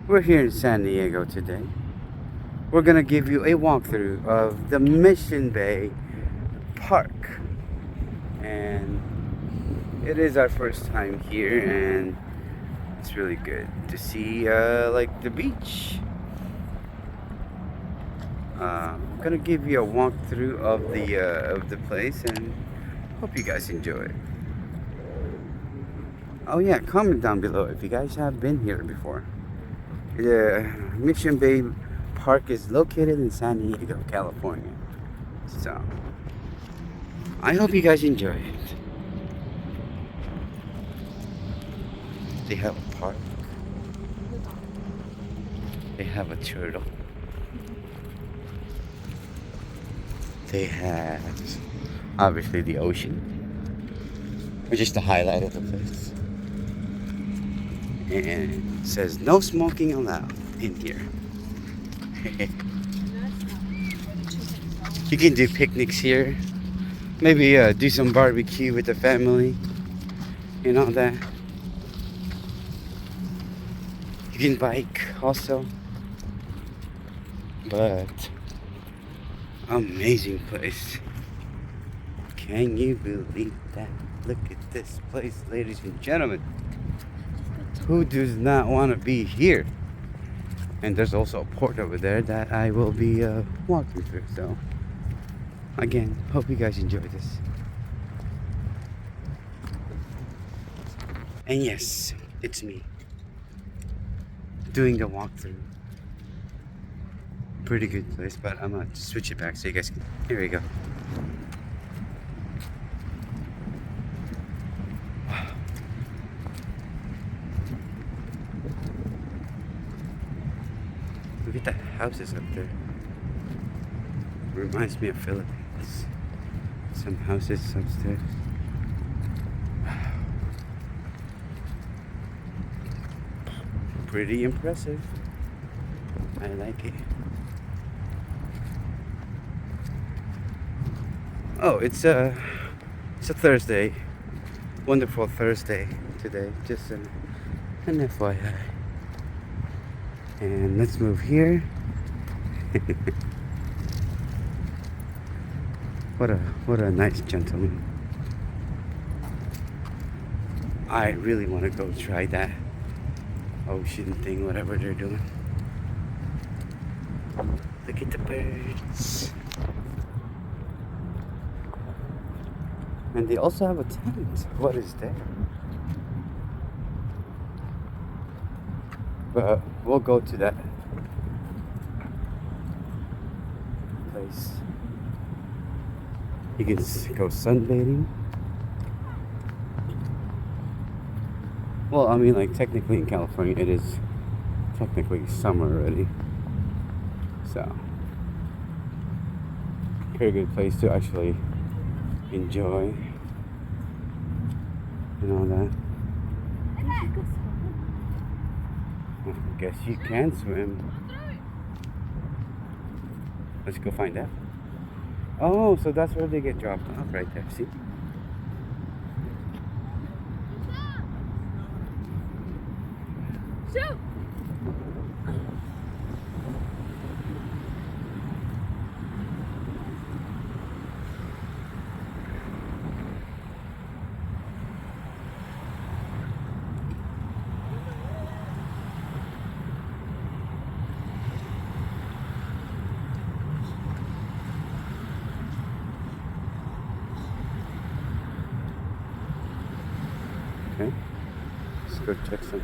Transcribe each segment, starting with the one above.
We're here in San Diego today. We're gonna give you a walkthrough of the Mission Bay Park. And it is our first time here, and it's really good to see like the beach. I'm gonna give you a walkthrough of the place, and hope you guys enjoy it. Oh yeah, comment down below if you guys have been here before. The Mission Bay Park is located in San Diego, California. So, I hope you guys enjoy it. They have a park. They have a turtle. They have, obviously, the ocean, which is the highlight of the place. And it says no smoking allowed in here. You can do picnics here. Maybe do some barbecue with the family and all that. You can bike also. But amazing place. Can you believe that? Look at this place, ladies and gentlemen. Who does not want to be here? And there's also a port over there that I will be walking through. So, again, hope you guys enjoy this. And yes, it's me doing the walkthrough. Pretty good place, but I'm gonna switch it back so you guys can. Here we go. Look at the houses up there. Reminds me of Philippines. Some houses upstairs. Pretty impressive. I like it. Oh, it's a Thursday. Wonderful Thursday today. Just an FYI. And let's move here. What a nice gentleman. I really want to go try that ocean thing, whatever they're doing. Look at the birds. And they also have a tent. What is that? But we'll go to that place. You can go sunbathing. Well, I mean, like, technically in California it is technically summer already. So, very good place to actually enjoy and all that. I guess you can swim. Let's go find out. Oh, so that's where they get dropped off, right there. See? Shoot! Okay. Let's go check something.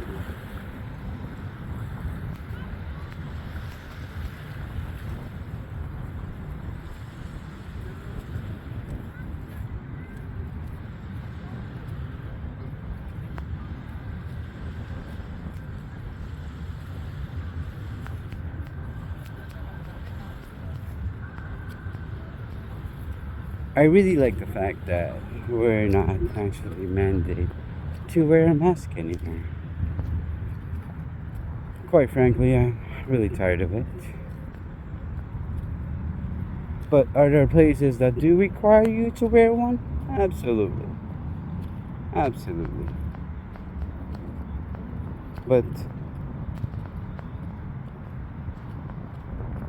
I really like the fact that we're not actually mandated to wear a mask anymore. Quite frankly, I'm really tired of it. But are there places that do require you to wear one? Absolutely. Absolutely. But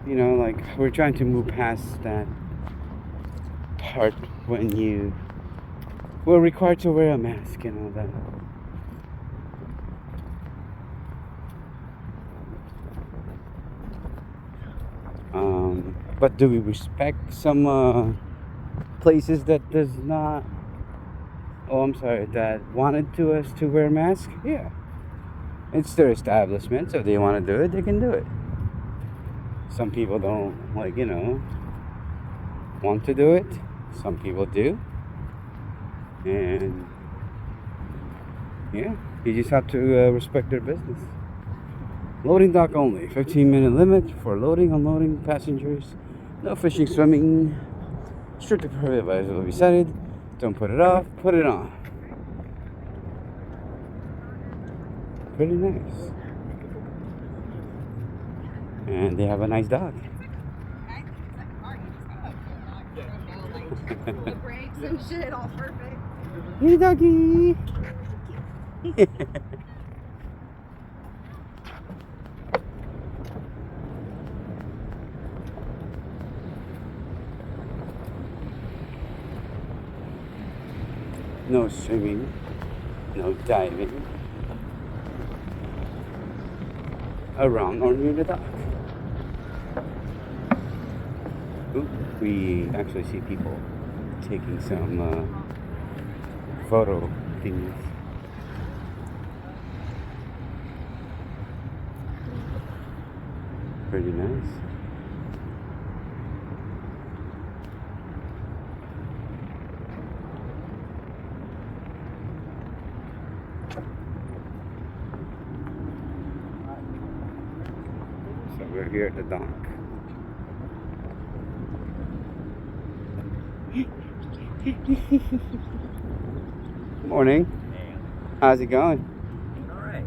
You know, like we're trying to move past that part when you were required to wear a mask and all that. But do we respect some places that does not? Oh, I'm sorry. That wanted to us to wear masks? Yeah, it's their establishment, so if they want to do it, they can do it. Some people don't, like, you know, want to do it. Some people do, and yeah, you just have to respect their business. Loading dock only. 15-minute limit for loading, unloading passengers. No fishing, swimming. Strictly prohibited by will be cited. Don't put it off, put it on. Pretty nice. And they have a nice dog. The brakes and shit, all perfect. Hey, doggy. No swimming, no diving around or near the dock. Ooh, we actually see people taking some photo things. Pretty nice. So we're here at the dock. Morning. How's it going? Alright.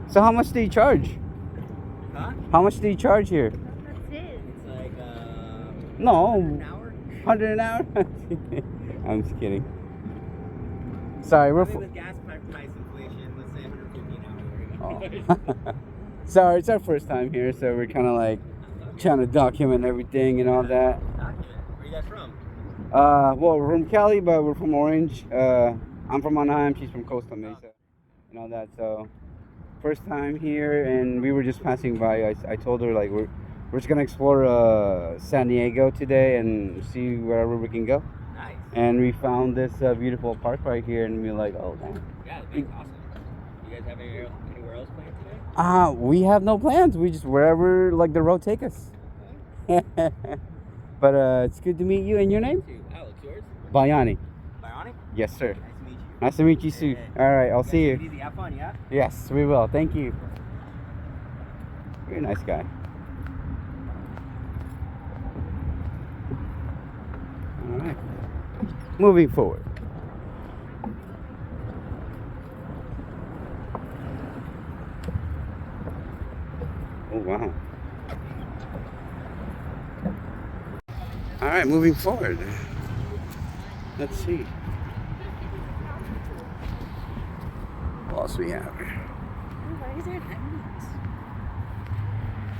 So how much do you charge? Huh? How much do you charge here? That's it. It's like No, an hour? 100 an hour? I'm just kidding. Sorry, we're Probably with gas price inflation, let's say 150 an hour. oh. Sorry, it's our first time here, so we're kind of like trying to document everything and all that. Document. Where you guys from? Well, we're from Cali, but we're from Orange. I'm from Anaheim, she's from Costa Mesa and all that. So first time here, and we were just passing by. I told her like we're just gonna explore San Diego today and see wherever we can go. Nice. And we found this beautiful park right here, and we're like, oh damn. Yeah, it's awesome. You guys have anywhere else planned today? We have no plans. We just wherever like the road take us. But it's good to meet you. And your name? Alex, yours? Bayani. Bayani? Yes, sir. Nice to meet you. Nice to meet you, Sue. Yeah. All right, I'll guys see take it you. Easy. Have fun, yeah? Yes, we will. Thank you. Very nice guy. All right. Moving forward. Oh, wow. All right, moving forward. Let's see. What else we have? Why is there an ambulance?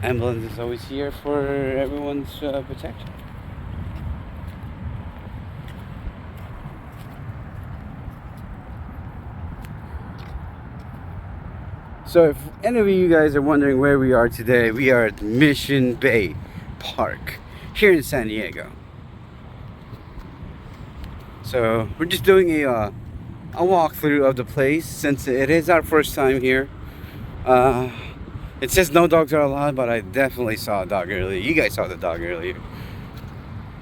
Ambulance is always here for everyone's protection. So if any of you guys are wondering where we are today, we are at Mission Bay Park here in San Diego. So we're just doing a walkthrough of the place since it is our first time here. It says no dogs are allowed, but I definitely saw a dog earlier. You guys saw the dog earlier.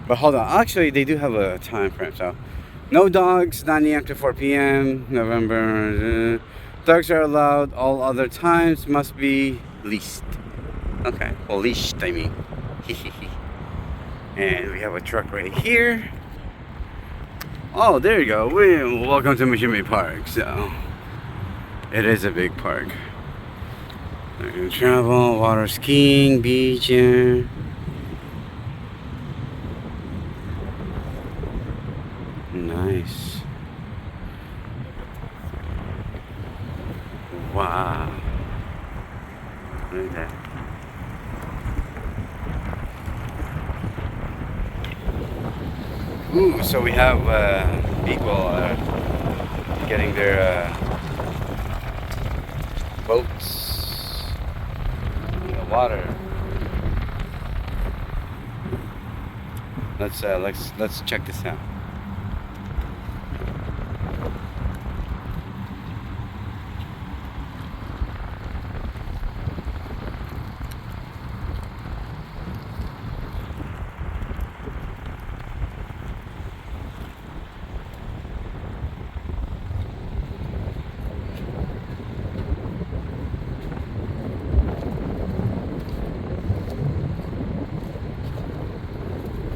But hold on, actually they do have a time frame. So no dogs, 9 a.m. to 4 p.m. November. Dogs are allowed. All other times must be leased. Okay, well, leashed, I mean. And we have a truck right here. Oh, there you go. Welcome to Mission Bay Park. So, it is a big park. You can travel, water skiing, beach, yeah. Nice. Wow. Look at that. Ooh, so we have people getting their boats in the water. Let's check this out.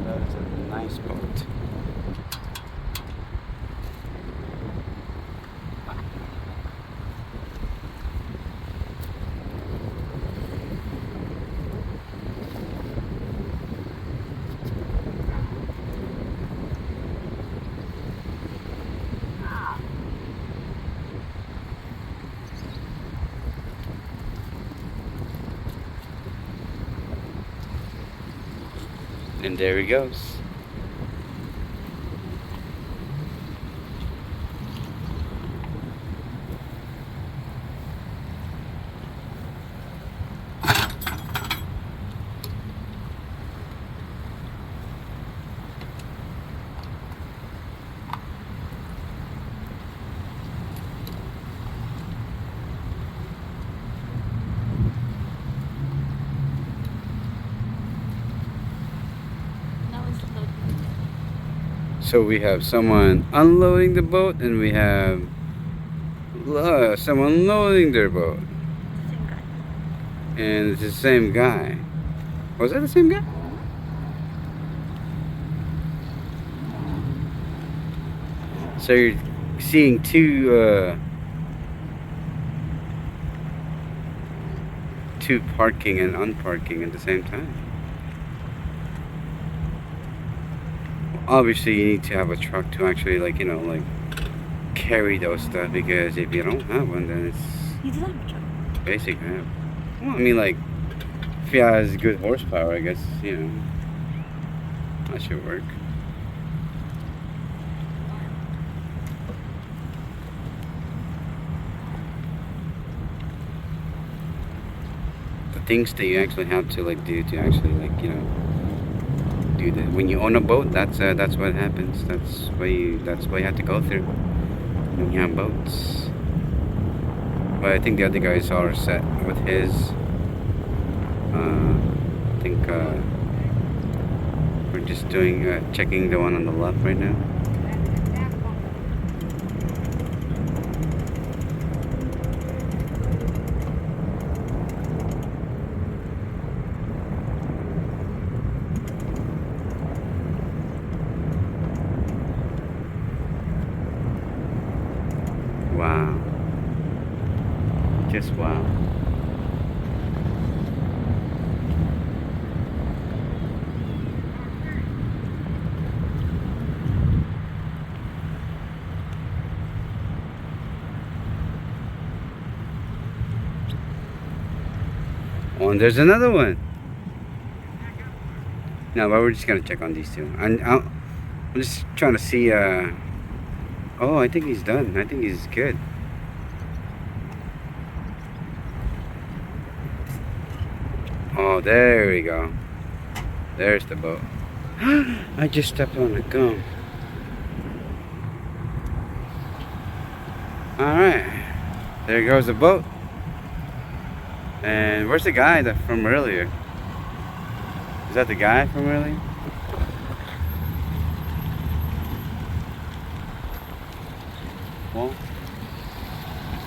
That's a nice boat. And there he goes. So we have someone unloading the boat, and we have someone loading their boat. And it's the same guy. Was that the same guy? So you're seeing two parking and unparking at the same time. Obviously you need to have a truck to actually, like, you know, like carry those stuff, because if you don't have one, then it's He does have a truck. basic. Well, I mean, like, if he has good horsepower, I guess, you know, that should work. The things that you actually have to, like, do to actually, like, you know, do that. When you own a boat, that's what happens. That's what you have to go through when you have boats. But I think the other guys are set with his. I think we're just doing checking the one on the left right now. Wow. Just wow. Oh, and there's another one. No, but we're just gonna check on these two. I'm just trying to see. Oh, I think he's done. I think he's good. Oh, there we go. There's the boat. I just stepped on a gum. Alright. There goes the boat. And where's the guy from earlier? Is that the guy from earlier?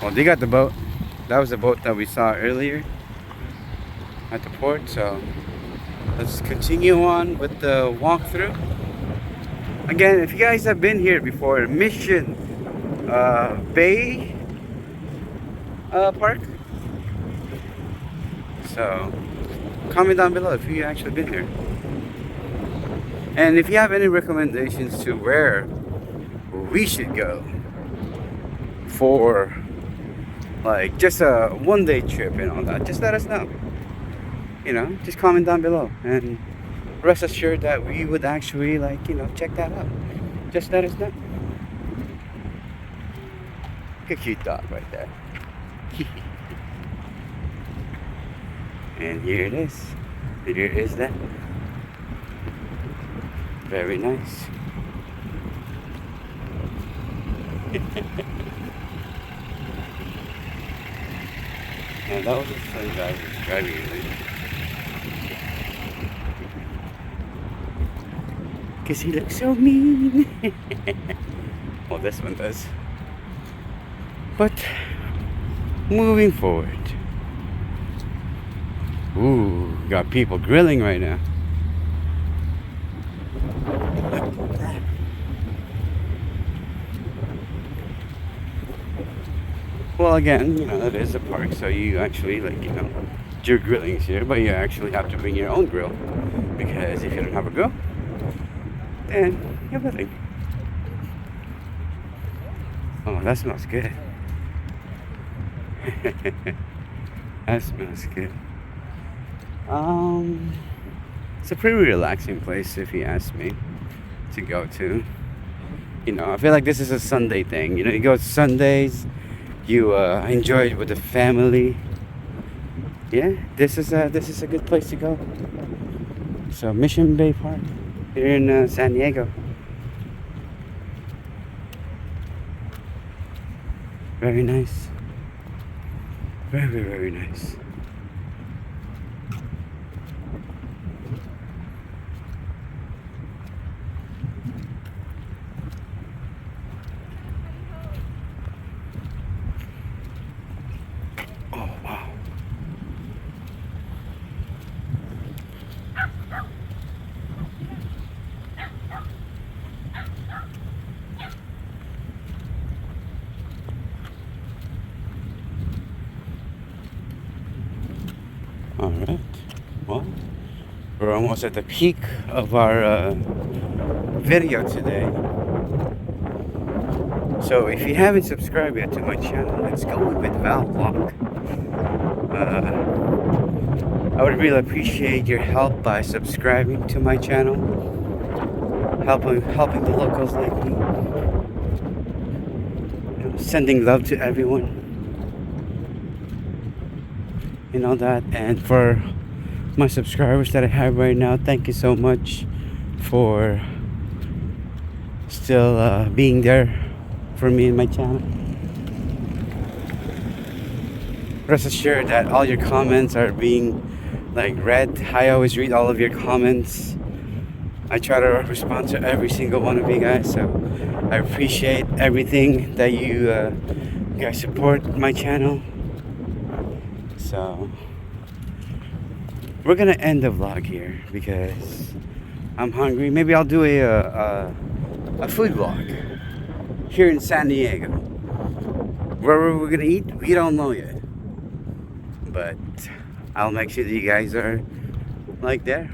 Well, they got the boat. That was the boat that we saw earlier at the port. So let's continue on with the walkthrough. Again, if you guys have been here before, Mission Bay Park. So comment down below if you actually been here. And if you have any recommendations to where we should go for like just a one-day trip and all that, just let us know. You know, just comment down below, and rest assured that we would actually, like, you know, check that out. just let us know. Look a cute dog right there. And here it is. Here is that. Very nice. And that was a fun guy who's driving it. Because he looks so mean. Well, this one does. But moving forward. Ooh, got people grilling right now. Look at that. Well, again, you know, it is a park, so you actually, like, you know, do grillings here, but you actually have to bring your own grill. Because if you don't have a grill, then you have nothing. Oh, that smells good. That smells good. It's a pretty relaxing place, if you ask me, to go to. You know, I feel like this is a Sunday thing. You know, you go Sundays, you enjoy it with the family. Yeah, this is a good place to go. So Mission Bay Park here in San Diego. Very nice. Very, very nice. Oh, wow. All right. Well, we're almost at the peak of our video today. So if you haven't subscribed yet to my channel, let's go with Val Vlog. I would really appreciate your help by subscribing to my channel, helping the locals like me, you know, sending love to everyone. You know that, and for my subscribers that I have right now, thank you so much for still being there for me and my channel. Rest assured that all your comments are being like read. I always read all of your comments. I try to respond to every single one of you guys, so I appreciate everything that you guys support my channel. So we're gonna end the vlog here because I'm hungry. Maybe I'll do a food vlog here in San Diego. Where we're gonna eat, we don't know yet, but I'll make sure that you guys are like there.